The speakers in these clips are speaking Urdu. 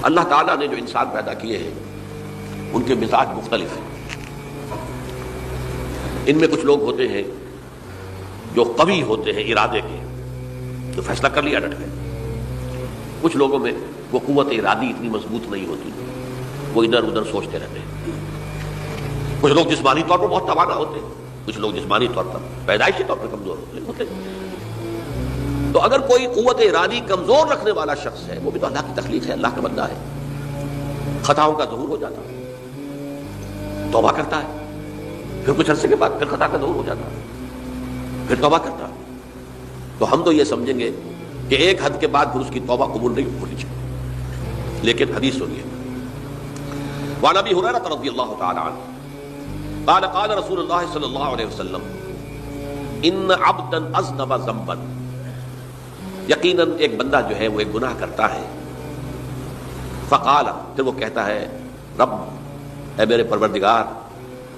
اللہ تعالیٰ نے جو انسان پیدا کیے ہیں ان کے مزاج مختلف ہیں. ان میں کچھ لوگ ہوتے ہیں جو قوی ہوتے ہیں ارادے کے، تو فیصلہ کر لیا ڈٹ گئے. کچھ لوگوں میں وہ قوت ارادی اتنی مضبوط نہیں ہوتی، وہ ادھر ادھر سوچتے رہتے ہیں. کچھ لوگ جسمانی طور پر بہت توانا ہوتے ہیں، کچھ لوگ جسمانی طور پر پیدائشی طور پر کمزور ہوتے ہیں. تو اگر کوئی قوت ارادی کمزور رکھنے والا شخص ہے، وہ بھی تو اللہ کی تخلیق ہے، اللہ کا بندہ ہے، خطاؤں کا ظہور ہو جاتا ہے، توبہ کرتا ہے، پھر کچھ عرصے کے بعد پھر خطا کا ظہور ہو جاتا ہے، پھر توبہ کرتا ہے. تو ہم تو یہ سمجھیں گے کہ ایک حد کے بعد پھر اس کی توبہ قبول نہیں ہونی چاہیے. لیکن حدیث سنیے. وعن ابی ہریرہ رضی اللہ تعالی عنہ قال قال رسول اللہ صلی اللہ علیہ وسلم ان عبدا اذنب ذنبا، یقیناً ایک بندہ جو ہے وہ ایک گناہ کرتا ہے. فقال، پھر وہ کہتا ہے رب، اے میرے پروردگار،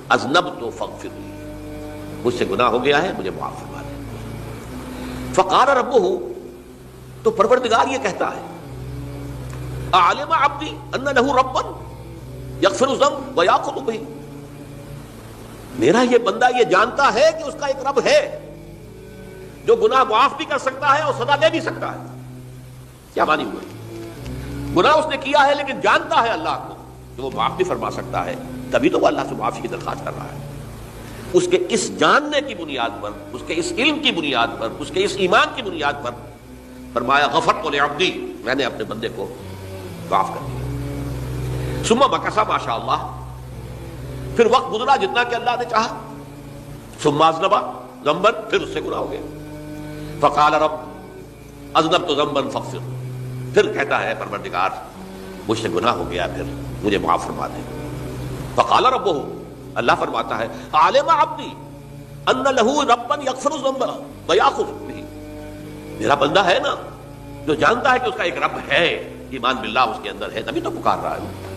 اذنبت فاغفر لی، مجھ سے گناہ ہو گیا ہے، مجھے معاف فرما دے. فقال ربہ، تو پروردگار یہ کہتا ہے اعلم عبدی ان لہ ربا یغفر الذنب ویأخذ بہ، میرا یہ بندہ یہ جانتا ہے کہ اس کا ایک رب ہے جو گناہ معاف بھی کر سکتا ہے اور سزا دے بھی سکتا ہے. کیا معنی ہوا؟ گناہ اس نے کیا ہے لیکن جانتا ہے اللہ کو کہ وہ معاف بھی فرما سکتا ہے، تبھی تو وہ اللہ سے معافی کی درخواست کر رہا ہے. اس کے اس جاننے کی بنیاد پر، اس کے اس علم کی بنیاد پر، اس کے اس ایمان کی بنیاد پر فرمایا غفرت لعبدی، میں نے اپنے بندے کو معاف کر دیا. ثم مکث ماشاء اللہ، پھر وقت گزرا جتنا کہ اللہ نے چاہا. ثم اذنب ذنبا، پھر اس سے گناہ ہو گیا. فقال رب اذنبت ذنبا فاغفر، پھر کہتا ہے پروردگار مجھ سے گناہ ہو گیا، پھر مجھے معاف فرما دے. فقال ربہ، اللہ فرماتا ہے عالم عبدی ان لہ ربا یغفر الذنب ویأخذ بہ، میرا بندہ ہے نا جو جانتا ہے کہ اس کا ایک رب ہے، ایمان باللہ اس کے اندر ہے، تبھی تو پکار رہا ہے.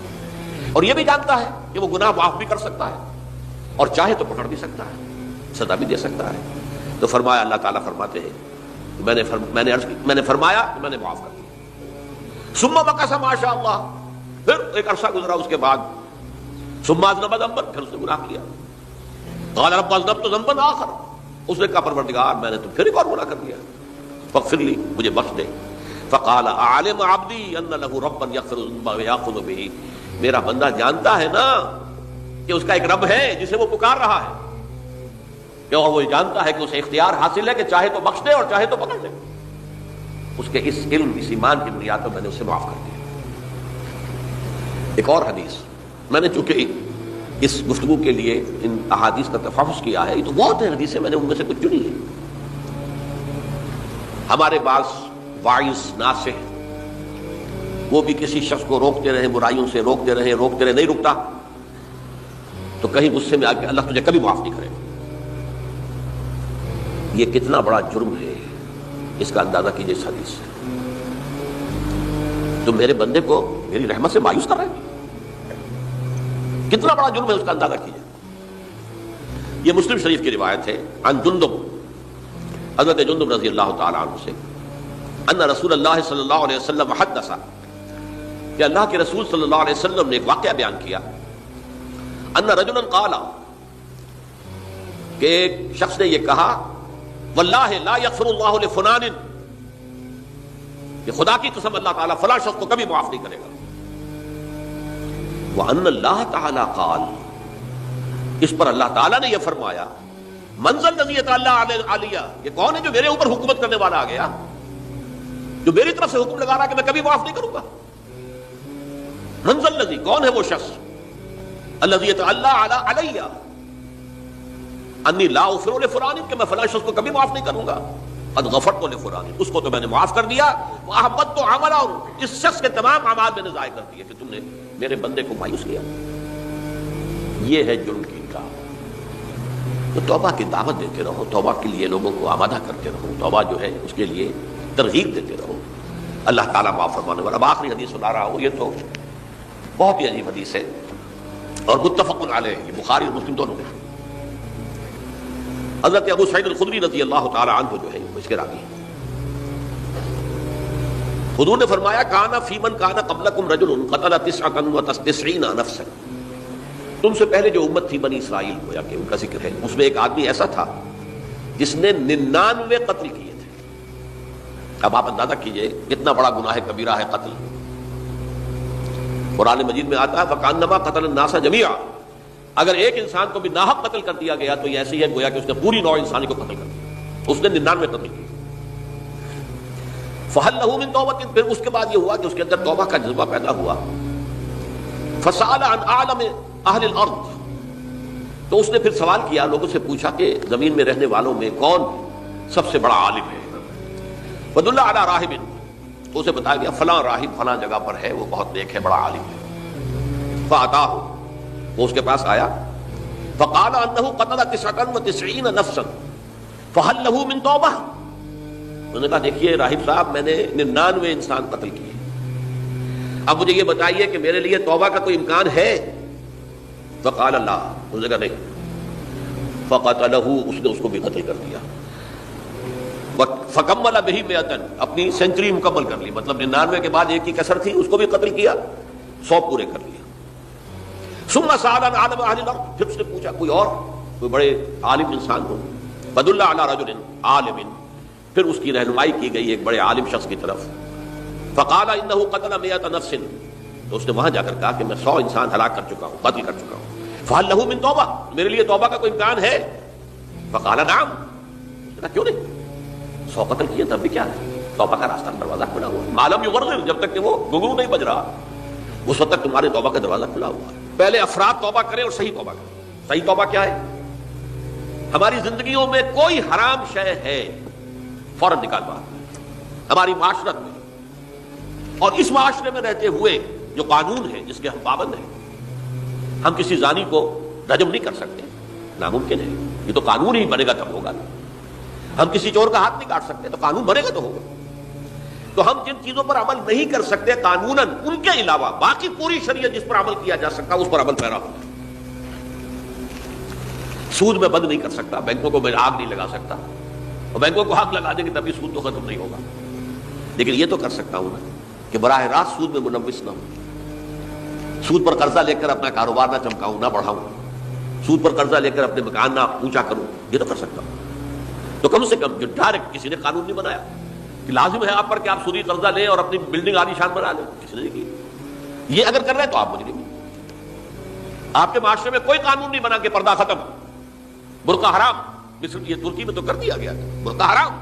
اور یہ بھی جانتا ہے کہ وہ گناہ معاف بھی کر سکتا ہے اور چاہے تو پکڑ بھی سکتا ہے، سزا بھی دے سکتا ہے. تو فرمایا، اللہ تعالیٰ فرماتے ہیں میں نے فرمایا کہ میں نے معاف کر دیا. ثم مکث ما شاء اللہ، پھر ایک عرصہ گزرا اس کے بعد. ثم اذنب ذنبا، پھر اس نے گناہ کیا. قال رب اذنبت ذنبا آخر، اس نے کہا پروردگار میں نے تو پھر ایک اور گناہ کر دیا، فاغفر لی، مجھے بخش دے. فقال اعلم عبدی ان لہ ربا یغفر الذنب ویأخذ بہ، میرا بندہ جانتا ہے نا کہ اس کا ایک رب ہے جسے وہ پکار رہا ہے، کہ وہ جانتا ہے کہ اسے اختیار حاصل ہے کہ چاہے تو بخش دے اور چاہے تو پکڑ دے. اس کے اس علم، اس ایمان کی بنیاد پر میں نے اسے معاف کر دیا. ایک اور حدیث، میں نے چونکہ اس گفتگو کے لیے ان احادیث کا تفحص کیا ہے، یہ تو بہت ہیں حدیثیں، میں نے ان میں سے کچھ چنی ہے. ہمارے بعض واعظ ناصح وہ بھی کسی شخص کو روکتے رہے، برائیوں سے روکتے رہے، نہیں رکتا، تو کہیں غصے میں آ کے اللہ تجھے کبھی معاف نہیں کرے گا. یہ کتنا بڑا جرم ہے، اس کا اندازہ کیجئے اس حدیث سے. تو میرے بندے کو میری رحمت سے مایوس کر رہے ہیں، کتنا بڑا جرم ہے اس کا اندازہ کیجئے. یہ مسلم شریف کی روایت ہے عن جندب، حضرت جندب رضی اللہ تعالی عنہ سے، ان رسول اللہ صلی اللہ علیہ وسلم حدث، کہ اللہ کے رسول صلی اللہ علیہ وسلم نے ایک واقعہ بیان کیا. ان رجلا قال، کہ ایک شخص نے یہ کہا واللہ لا یغفر اللہ لفلان، کہ خدا کی قسم اللہ تعالیٰ فلاں شخص کو کبھی معاف نہیں کرے گا. وان اللہ تعالیٰ قال، اس پر اللہ تعالیٰ نے یہ فرمایا من ذا الذی یتعالی علیہ، یہ کون ہے جو میرے اوپر حکومت کرنے والا آ گیا، جو میری طرف سے حکم لگا رہا کہ میں کبھی معاف نہیں کروں گا. من ذا الذی، کون ہے وہ شخص، الذی یتعالی علیہ انی لا اغفر لفلان، کہ میں فلاں شخص کو کبھی معاف نہیں کروں گا. قد غفرت لفلان، اس کو تو میں نے معاف کر دیا. واحبطت عملہ، اس شخص کے تمام اعمال میں نے ضائع کر دیے کہ تم نے میرے بندے کو مایوس کیا. یہ ہے جرم کی انکار. تو توبہ کی دعوت دیتے رہو، توبہ کے لیے لوگوں کو آمادہ کرتے رہو، توبہ جو ہے اس کے لیے ترغیب دیتے رہو، اللہ تعالیٰ معاف فرمانے والا. اب آخری حدیث سنا رہا ہوں، یہ تو بہت ہی عجیب حدیث ہے اور متفق علیہ، یہ بخاری اور مسلم دونوں میں. حضرت ابو سعید الخدری رضی اللہ تعالی عنہ جو ہے اس کے راوی ہیں. حضور نے فرمایا کانا فی من کانا قبلکم رجل قتل 99 نفسا، تم سے پہلے جو امت تھی بنی اسرائیل، گویا کہ ان کا ذکر ہے، اس میں ایک آدمی ایسا تھا جس نے 99 قتل کیے تھے۔ اب آپ اندازہ کیجئے کتنا بڑا گناہ کبیرہ ہے قتل۔ قرآن مجید میں آتا ہے فکانما قتل الناس جميعا، اگر ایک انسان کو بھی ناحق قتل کر دیا گیا تو یہ ایسی ہے گویا کہ اس نے پوری نوع انسانی کو قتل کر دیا، اس نے 99 قتل کیے۔ فہل لہ من توبۃ، پھر اس کے بعد یہ ہوا کہ اس کے اندر توبہ کا جذبہ پیدا ہوا۔ فسأل عن اعلم اہل الارض، تو اس نے پھر سوال کیا، لوگوں سے پوچھا کہ زمین میں رہنے والوں میں کون سب سے بڑا عالم ہے؟ فدل علی راہب، تو اسے بتایا گیا فلاں راہب فلاں جگہ پر ہے، وہ بہت نیک ہے، بڑا عالم ہے۔ فاتاہ، وہ اس کے پاس آیا، فقال انہ قتل 99 نفسا فہل لہ من توبہ، انہوں نے کہا دیکھیے راہب صاحب میں نے 99 انسان قتل کیے، اب مجھے یہ بتائیے کہ میرے لیے توبہ کا کوئی امکان ہے؟ فقال اللہ، اس نے کہا نہیں، فقتلہ، اس نے اس کو بھی قتل کر دیا۔ فکمل بہ 100، اپنی سینچری مکمل کر لی، مطلب 99 کے بعد ایک کی کسر تھی، اس کو بھی قتل کیا، 100 پورے کر لیا۔ ثم سأل عن عالم اہل الارض، پھر اس نے پوچھا کوئی اور کوئی بڑے عالم انسان ہو؟ فدل علی رجل عالم، پھر اس کی رہنمائی کی گئی ایک بڑے عالم شخص کی طرف۔ فقال انہ قتل 100 نفس، تو اس نے وہاں جا کر کہا کہ میں 100 انسان ہلاک کر چکا ہوں، قتل کر چکا ہوں۔ فہل لہ من توبہ، میرے لیے توبہ کا کوئی امکان ہے؟ فقال نعم، کیوں نہیں، 100 قتل کیے تب بھی کیا ہے، توبہ کا راستہ دروازہ کھلا ہوا ہے، معلوم یغرغر، جب تک کہ وہ گھنگرو نہیں بج رہا اس وقت تک تمہارے توبہ کا دروازہ کھلا ہوا ہے۔ پہلے افراد توبہ کریں اور صحیح توبہ کریں۔ صحیح توبہ کیا ہے؟ ہماری زندگیوں میں کوئی حرام شے ہے فوراً نکال باہر، ہماری معاشرت میں اور اس معاشرے میں رہتے ہوئے جو قانون ہے جس کے ہم پابند ہیں، ہم کسی زانی کو رجم نہیں کر سکتے، ناممکن ہے، یہ تو قانون ہی بنے گا تب ہوگا۔ ہم کسی چور کا ہاتھ نہیں کاٹ سکتے، تو قانون بنے گا تو ہوگا۔ تو ہم جن چیزوں پر عمل نہیں کر سکتے قانوناً، ان کے علاوہ باقی پوری شریعت جس پر عمل کیا جا سکتا اس پر عمل پیرا ہوتا ہے۔ سود میں بند نہیں کر سکتا، بینکوں کو میں آگ نہیں لگا سکتا، اور بینکوں کو آگ لگا دیں گے تبھی سود تو ختم نہیں ہوگا، لیکن یہ تو کر سکتا ہوں نا کہ براہ راست سود میں ملوث نہ ہوں، سود پر قرضہ لے کر اپنا کاروبار نہ چمکاؤں، نہ بڑھاؤں، سود پر قرضہ لے کر اپنے مکان نہ اونچا کروں، یہ تو کر سکتا ہوں۔ تو کم سے کم جو ڈائریکٹ کسی نے قانون نہیں بنایا کہ لازم ہے آپ پر کہ آپ سودی قرضہ لیں اور اپنی بلڈنگ عالی شان بنا لیں، کسی نے نہیں کی۔ یہ اگر کر رہے ہیں تو آپ مجرم ہیں۔ آپ کے معاشرے میں کوئی قانون نہیں بنا کہ پردہ ختم، برقع حرام، مصر یہ ترکی میں تو کر دیا گیا، برقع حرام،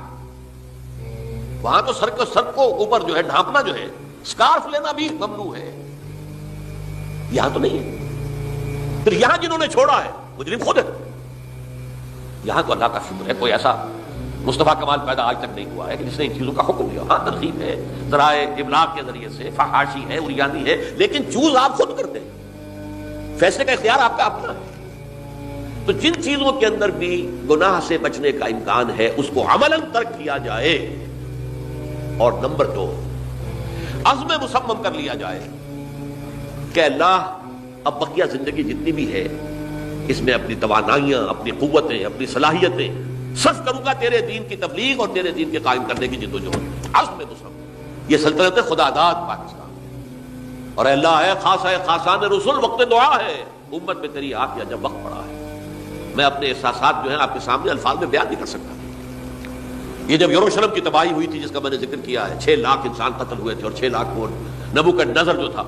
وہاں تو سر کو اوپر جو ہے ڈھانپنا جو ہے، سکارف لینا بھی ممنوع ہے، یہاں تو نہیں ہے۔ پھر یہاں جنہوں نے چھوڑا ہے مجرم خود ہے، یہاں تو اللہ کا شکر ہے کوئی ایسا مصطفیٰ کمال پیدا آج تک نہیں ہوا ہے کہ جس نے ان چیزوں کا حکم دیا۔ ہاں ترغیب ہے، ذرائع ابلاغ کے ذریعے سے، فحاشی ہے، اریانی ہے، لیکن چوز آپ خود کرتے ہیں، فیصلے کا اختیار آپ کا اپنا ہے۔ تو جن چیزوں کے اندر بھی گناہ سے بچنے کا امکان ہے اس کو عملاً ترک کیا جائے، اور نمبر 2 عزم مصمم کر لیا جائے کہ اللہ اب بقیہ زندگی جتنی بھی ہے اس میں اپنی توانائیاں، اپنی قوتیں، اپنی صلاحیتیں صرف کروں گا تیرے دین کی تبلیغ اور تیرے دین کے قائم کرنے کی جدوجہد۔ عزم مصمم، یہ سلطنت خدا داد پاکستان، اور اللہ ہے خاصان رسول، وقت دعا ہے، امت میں تیری آ کیا جب وقت پڑا ہے۔ میں اپنے احساسات جو ہیں آپ کے سامنے الفاظ میں بیان نہیں کر سکتا۔ یہ جب یروشلم کی تباہی ہوئی تھی جس کا میں نے ذکر کیا ہے، 6 لاکھ انسان قتل ہوئے تھے، اور 6 لاکھ کو نبوکدنضر جو تھا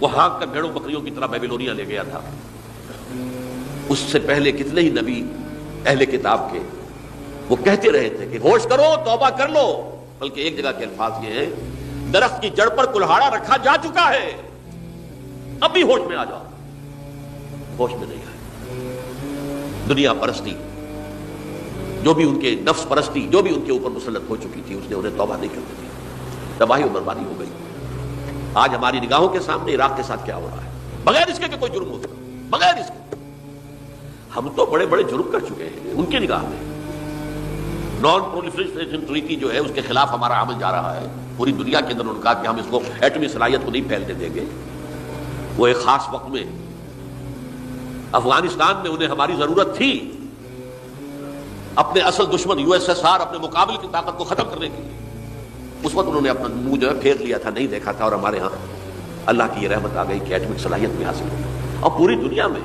وہ ہانک کر بھیڑوں بکریوں کی طرح بیبیلونیا لے گیا تھا۔ اس سے پہلے کتنے ہی نبی اہل کتاب کے وہ کہتے رہے تھے کہ ہوش کرو، توبہ کر لو، بلکہ ایک جگہ کے الفاظ یہ ہیں درخت کی جڑ پر کلہاڑا رکھا جا چکا ہے، اب بھی ہوش میں آ جاؤ، ہوش میں نہیں آئے۔ دنیا پرستی جو بھی ان کے نفس پرستی جو بھی ان کے اوپر مسلط ہو چکی تھی، اس نے انہیں توبہ نہیں کرنے دی، تباہی و بربادی ہو گئی۔ آج ہماری نگاہوں کے سامنے عراق کے ساتھ کیا ہو رہا ہے، بغیر اس کے کہ کوئی جرم ہوتا، بغیر اس کے ہم تو بڑے بڑے جرم کر چکے ہیں ان کی نگاہ میں۔ نان پرولیفریشن ٹریٹی جو ہے اس کے خلاف ہمارا عمل جا رہا ہے پوری دنیا کے اندر، انہوں نے کہا کہ ہم اس کو ایٹمی صلاحیت کو نہیں پھیلنے دیں گے۔ وہ ایک خاص وقت میں افغانستان میں انہیں ہماری ضرورت تھی اپنے اصل دشمن USSR اپنے مقابل کی طاقت کو ختم کرنے کے لیے، اس وقت انہوں نے اپنا منہ جو ہے پھیر لیا تھا، نہیں دیکھا تھا، اور ہمارے ہاں اللہ کی یہ رحمت آ گئی کہ ایٹمک صلاحیت بھی حاصل ہوئی، اور پوری دنیا میں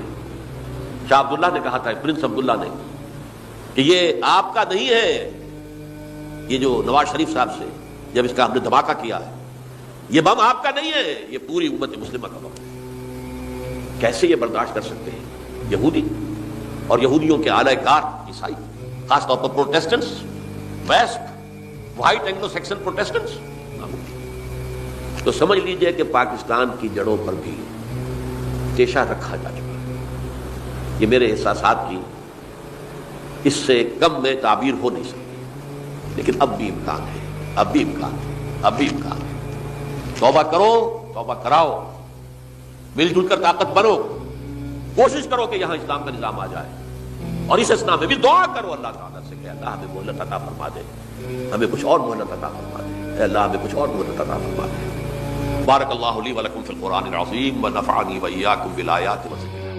شاہ عبداللہ نے کہا تھا، پرنس عبداللہ نے، کہ یہ آپ کا نہیں ہے، یہ جو نواز شریف صاحب سے جب اس کا ہم نے دھماکہ کیا ہے، یہ بم آپ کا نہیں ہے، یہ پوری امت مسلمہ کا بم ہے۔ کیسے یہ برداشت کر سکتے ہیں یہودی اور یہودیوں کے اعلی کار عیسائی، خاص طور پر Protestants, west white Anglo Saxon Protestants? تو سمجھ لیجئے کہ پاکستان کی جڑوں پر بھی تیشہ رکھا جا چکا ہے۔ یہ میرے احساسات کی اس سے کم میں تعبیر ہو نہیں سکتی، لیکن اب بھی امکان ہے، اب بھی امکان ہے، اب بھی امکان ہے۔ توبہ کرو، توبہ کراؤ، مل جل کر طاقت بنو، کوشش کرو کہ یہاں اسلام کا نظام آ جائے، اور اس اسنا میں بھی دعا کرو اللہ تعالیٰ سے کہ اللہ ہمیں مہلت عطا فرما دے، ہمیں کچھ اور مہلت عطا فرما دے، اے اللہ ہمیں کچھ اور مہلت عطا فرما دے۔ بارک اللہ لی ولکم فی القرآن العظیم ونفعنی وإیاکم بالآیات والذکر